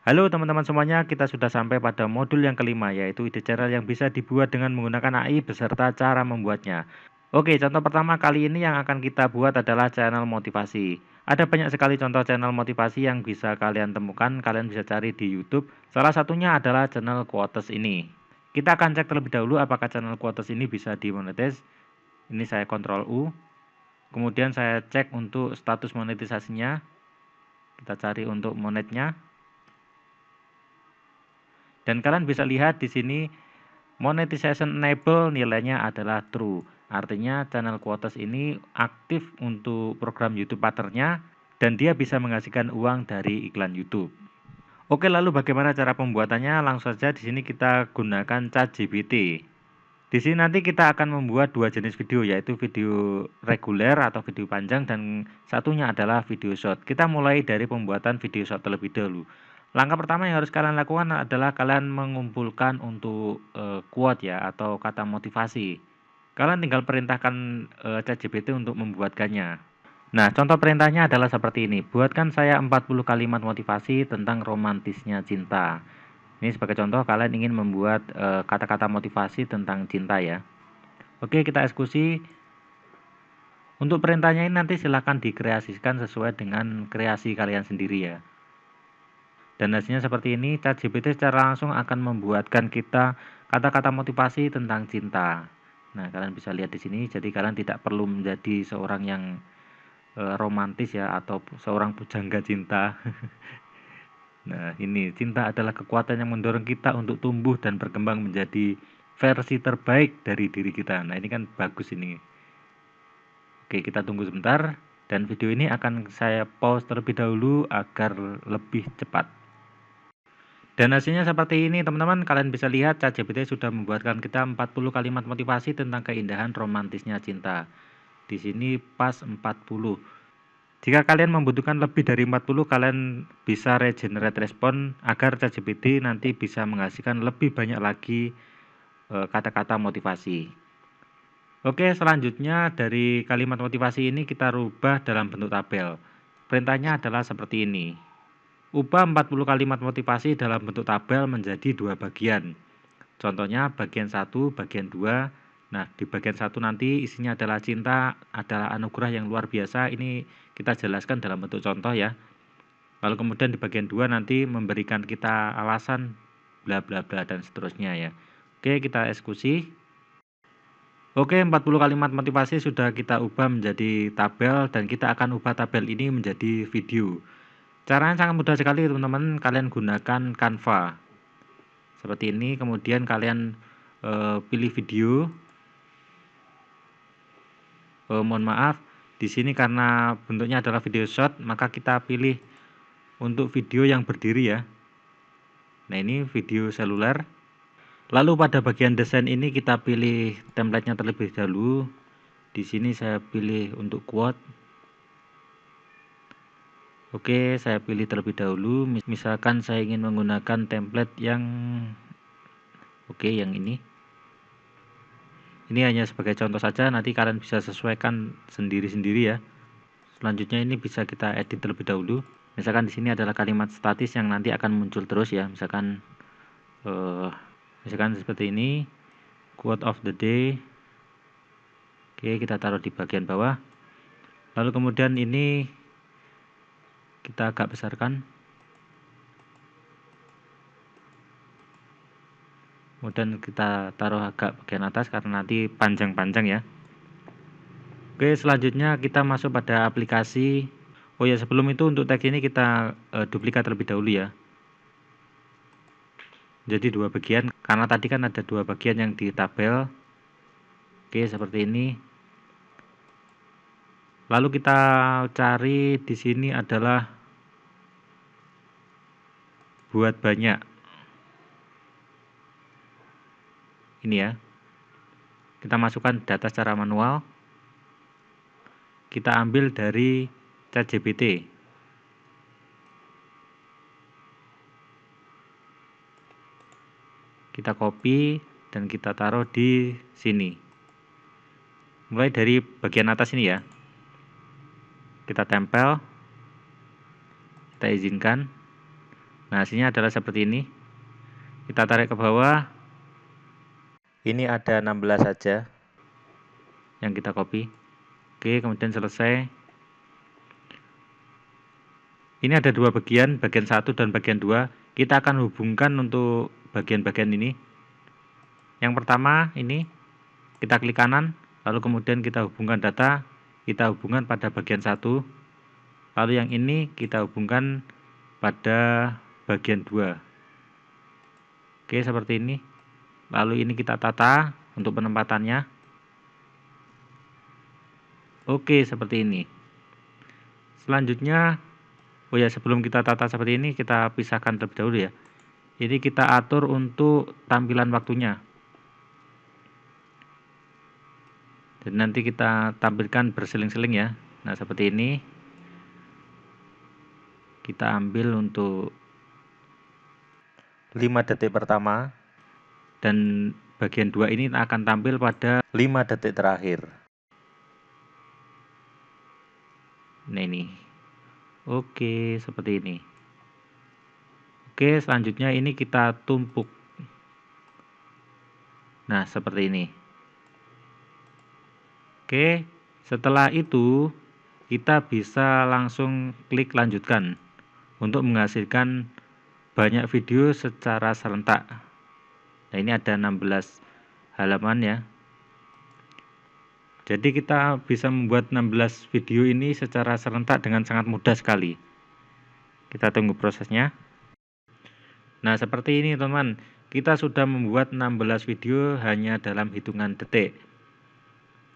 Halo teman-teman semuanya, kita sudah sampai pada modul yang kelima, yaitu ide channel yang bisa dibuat dengan menggunakan AI beserta cara membuatnya. Oke, contoh pertama kali ini yang akan kita buat adalah channel motivasi. Ada banyak sekali contoh channel motivasi yang bisa kalian temukan, kalian bisa cari di YouTube. Salah satunya adalah channel Quotes ini. Kita akan cek terlebih dahulu apakah channel Quotes ini bisa dimonetize. Ini saya Ctrl U. Kemudian saya cek untuk status monetisasinya. Kita cari untuk monetnya. Dan kalian bisa lihat di sini monetization enable nilainya adalah true. Artinya channel Quotes ini aktif untuk program YouTube partnernya dan dia bisa menghasilkan uang dari iklan YouTube. Oke, lalu bagaimana cara pembuatannya? Langsung saja di sini kita gunakan ChatGPT. Di sini nanti kita akan membuat dua jenis video, yaitu video reguler atau video panjang dan satunya adalah video short. Kita mulai dari pembuatan video short terlebih dahulu. Langkah pertama yang harus kalian lakukan adalah kalian mengumpulkan untuk quote ya atau kata motivasi. Kalian tinggal perintahkan ChatGPT untuk membuatkannya. Nah, contoh perintahnya adalah seperti ini. Buatkan saya 40 kalimat motivasi tentang romantisnya cinta. Ini sebagai contoh kalian ingin membuat kata-kata motivasi tentang cinta ya. Oke, kita eksekusi. Untuk perintahnya ini nanti silahkan dikreasikan sesuai dengan kreasi kalian sendiri ya. Dan hasilnya seperti ini, ChatGPT secara langsung akan membuatkan kita kata-kata motivasi tentang cinta. Nah, kalian bisa lihat di sini, jadi kalian tidak perlu menjadi seorang yang romantis ya atau seorang pujangga cinta. Nah, ini cinta adalah kekuatan yang mendorong kita untuk tumbuh dan berkembang menjadi versi terbaik dari diri kita. Nah, ini kan bagus ini. Oke, kita tunggu sebentar dan video ini akan saya pause terlebih dahulu agar lebih cepat. Dan hasilnya seperti ini, teman-teman. Kalian bisa lihat ChatGPT sudah membuatkan kita 40 kalimat motivasi tentang keindahan romantisnya cinta. Di sini pas 40. Jika kalian membutuhkan lebih dari 40, kalian bisa regenerate respon agar ChatGPT nanti bisa menghasilkan lebih banyak lagi kata-kata motivasi. Oke, selanjutnya dari kalimat motivasi ini kita rubah dalam bentuk tabel. Perintahnya adalah seperti ini. Ubah 40 kalimat motivasi dalam bentuk tabel menjadi dua bagian. Contohnya bagian 1, bagian 2. Nah, di bagian 1 nanti isinya adalah cinta adalah anugerah yang luar biasa. Ini kita jelaskan dalam bentuk contoh ya. Lalu kemudian di bagian 2 nanti memberikan kita alasan bla bla bla dan seterusnya ya. Oke, kita eksekusi. Oke, 40 kalimat motivasi sudah kita ubah menjadi tabel dan kita akan ubah tabel ini menjadi video. Caranya sangat mudah sekali teman-teman, kalian gunakan Canva. Seperti ini, kemudian kalian pilih video. Mohon maaf, di sini karena bentuknya adalah video short, maka kita pilih untuk video yang berdiri ya. Nah, ini video seluler. Lalu pada bagian desain ini kita pilih template-nya terlebih dahulu. Di sini saya pilih untuk quote. Oke, saya pilih terlebih dahulu. Misalkan saya ingin menggunakan template yang yang ini. Ini hanya sebagai contoh saja, nanti kalian bisa sesuaikan sendiri-sendiri ya. Selanjutnya ini bisa kita edit terlebih dahulu. Misalkan di sini adalah kalimat statis yang nanti akan muncul terus ya. Misalkan seperti ini, quote of the day. Oke, kita taruh di bagian bawah. Lalu kemudian ini kita agak besarkan. Kemudian kita taruh agak bagian atas karena nanti panjang-panjang ya. Oke, selanjutnya kita masuk pada aplikasi. Oh ya, sebelum itu untuk tag ini kita duplikat terlebih dahulu ya. Jadi dua bagian, karena tadi kan ada dua bagian yang di tabel. Oke, seperti ini. Lalu kita cari di sini adalah buat banyak. Ini ya. Kita masukkan data secara manual. Kita ambil dari ChatGPT. Kita copy dan kita taruh di sini. Mulai dari bagian atas ini ya. Kita tempel. Kita izinkan. Nah, hasilnya adalah seperti ini. Kita tarik ke bawah. Ini ada 16 saja yang kita copy. Oke, kemudian selesai. Ini ada dua bagian 1 dan bagian 2. Kita akan hubungkan untuk bagian-bagian ini. Yang pertama ini, kita klik kanan, lalu kemudian kita hubungkan data, kita hubungkan pada bagian 1. Lalu yang ini kita hubungkan pada bagian 2. Oke, seperti ini. Lalu ini kita tata untuk penempatannya. Oke, seperti ini. Selanjutnya, oh ya, sebelum kita tata seperti ini, kita pisahkan terlebih dahulu ya. Ini kita atur untuk tampilan waktunya. Dan nanti kita tampilkan berseling-seling ya. Nah, seperti ini. Kita ambil untuk 5 detik pertama. Dan bagian 2 ini akan tampil pada 5 detik terakhir. Nah, ini. Oke, seperti ini. Oke, selanjutnya ini kita tumpuk. Nah, seperti ini. Oke, setelah itu kita bisa langsung klik lanjutkan untuk menghasilkan banyak video secara serentak. Nah, ini ada 16 halaman ya. Jadi kita bisa membuat 16 video ini secara serentak dengan sangat mudah sekali. Kita tunggu prosesnya. Nah, seperti ini teman-teman. Kita sudah membuat 16 video hanya dalam hitungan detik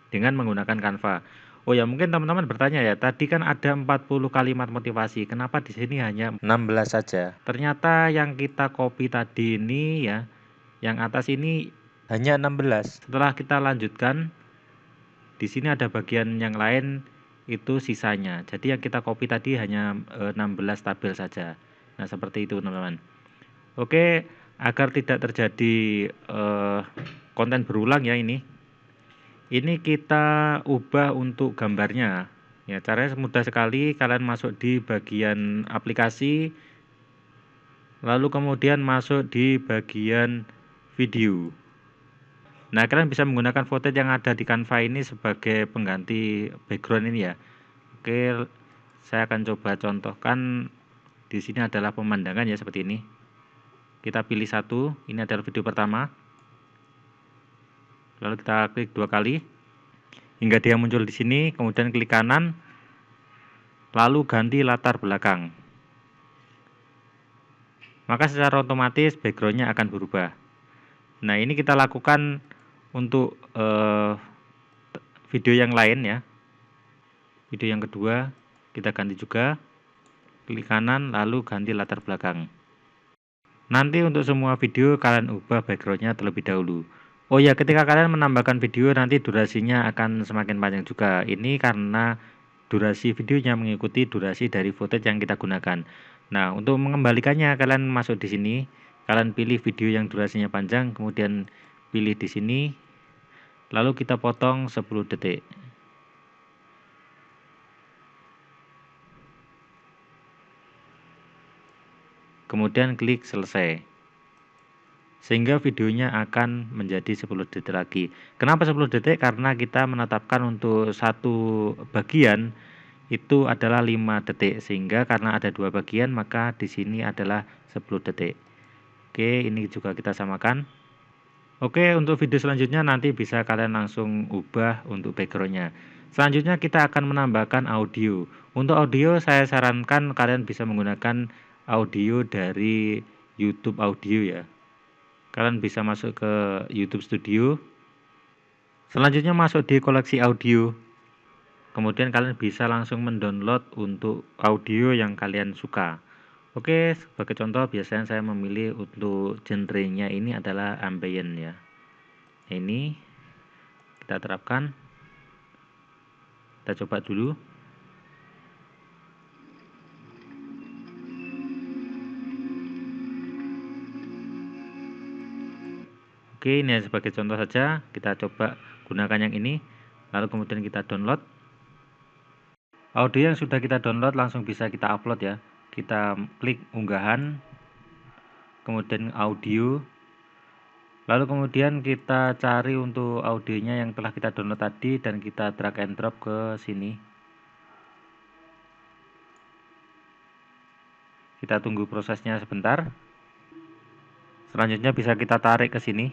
dengan menggunakan Canva. Oh ya, mungkin teman-teman bertanya ya, tadi kan ada 40 kalimat motivasi. Kenapa di sini hanya 16 saja? Ternyata yang kita copy tadi ini ya, yang atas ini hanya 16. Setelah kita lanjutkan, di sini ada bagian yang lain itu sisanya. Jadi yang kita copy tadi hanya 16 tabel saja. Nah, seperti itu teman-teman. Oke, agar tidak terjadi konten berulang ya ini. Ini kita ubah untuk gambarnya. Ya, caranya mudah sekali. Kalian masuk di bagian aplikasi, lalu kemudian masuk di bagian video. Nah, kalian bisa menggunakan footage yang ada di Canva ini sebagai pengganti background ini ya. Oke, saya akan coba contohkan. Di sini adalah pemandangan ya, seperti ini. Kita pilih satu, ini adalah video pertama. Lalu kita klik 2 kali hingga dia muncul di sini, kemudian klik kanan, lalu ganti latar belakang. Maka secara otomatis backgroundnya akan berubah. Nah, ini kita lakukan untuk video yang lain ya. Video yang kedua kita ganti juga, klik kanan lalu ganti latar belakang. Nanti untuk semua video kalian ubah backgroundnya terlebih dahulu. Oh ya, ketika kalian menambahkan video nanti durasinya akan semakin panjang juga. Ini karena durasi videonya mengikuti durasi dari footage yang kita gunakan. Nah, untuk mengembalikannya kalian masuk di sini, kalian pilih video yang durasinya panjang, kemudian pilih di sini, lalu kita potong 10 detik. Kemudian klik selesai. Sehingga videonya akan menjadi 10 detik lagi. Kenapa 10 detik? Karena kita menetapkan untuk satu bagian itu adalah 5 detik. Sehingga karena ada dua bagian maka di sini adalah 10 detik. Oke, ini juga kita samakan. Oke, untuk video selanjutnya nanti bisa kalian langsung ubah untuk backgroundnya. Selanjutnya kita akan menambahkan audio. Untuk audio saya sarankan kalian bisa menggunakan audio dari YouTube Audio ya. Kalian bisa masuk ke YouTube Studio. Selanjutnya masuk di koleksi audio. Kemudian kalian bisa langsung mendownload untuk audio yang kalian suka. Oke, sebagai contoh biasanya saya memilih untuk genrenya ini adalah ambient ya. Ini kita terapkan. Kita coba dulu. Oke, ini sebagai contoh saja, kita coba gunakan yang ini, lalu kemudian kita download. Audio yang sudah kita download langsung bisa kita upload ya. Kita klik unggahan, kemudian audio. Lalu kemudian kita cari untuk audionya yang telah kita download tadi dan kita drag and drop ke sini. Kita tunggu prosesnya sebentar. Selanjutnya bisa kita tarik ke sini.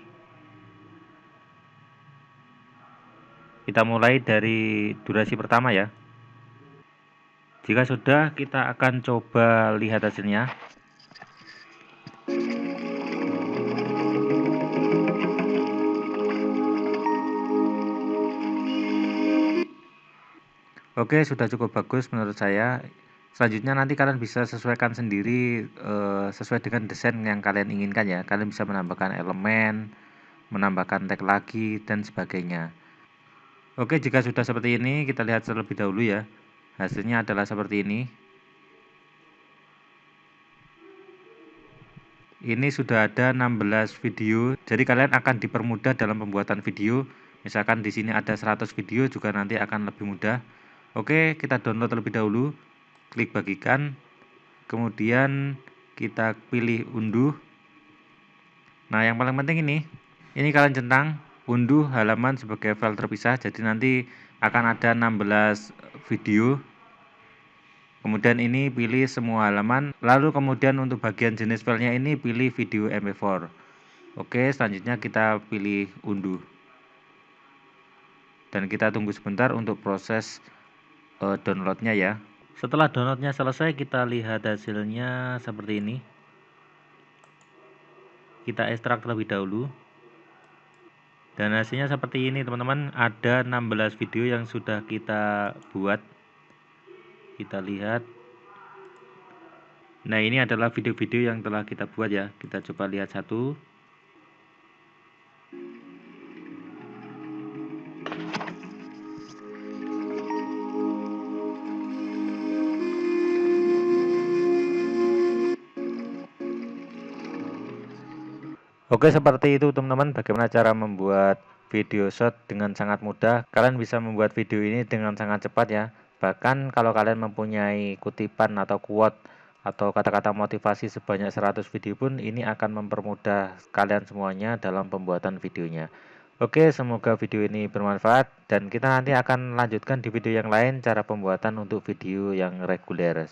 Kita mulai dari durasi pertama ya. Jika sudah, kita akan coba lihat hasilnya. Oke, sudah cukup bagus menurut saya. Selanjutnya nanti kalian bisa sesuaikan sendiri sesuai dengan desain yang kalian inginkan ya. Kalian bisa menambahkan elemen, menambahkan tag lagi, dan sebagainya. Oke, jika sudah seperti ini, kita lihat terlebih dahulu ya. Hasilnya adalah seperti ini. Ini sudah ada 16 video, jadi kalian akan dipermudah dalam pembuatan video. Misalkan di sini ada 100 video juga nanti akan lebih mudah. Oke, kita download terlebih dahulu. Klik bagikan. Kemudian kita pilih unduh. Nah, yang paling penting ini kalian centang unduh halaman sebagai file terpisah. Jadi nanti akan ada 16 video. Kemudian ini pilih semua halaman. Lalu kemudian untuk bagian jenis filenya ini pilih video MP4. Oke, selanjutnya kita pilih unduh. Dan kita tunggu sebentar untuk proses downloadnya ya. Setelah downloadnya selesai, kita lihat hasilnya seperti ini. Kita ekstrak terlebih dahulu. Dan hasilnya seperti ini teman-teman. Ada 16 video yang sudah kita buat. Kita lihat. Nah, ini adalah video-video yang telah kita buat ya. Kita coba lihat satu. Oke, seperti itu teman-teman, bagaimana cara membuat video short dengan sangat mudah. Kalian bisa membuat video ini dengan sangat cepat ya. Bahkan kalau kalian mempunyai kutipan atau quote atau kata-kata motivasi sebanyak 100 video pun, ini akan mempermudah kalian semuanya dalam pembuatan videonya. Oke, semoga video ini bermanfaat dan kita nanti akan lanjutkan di video yang lain cara pembuatan untuk video yang reguler.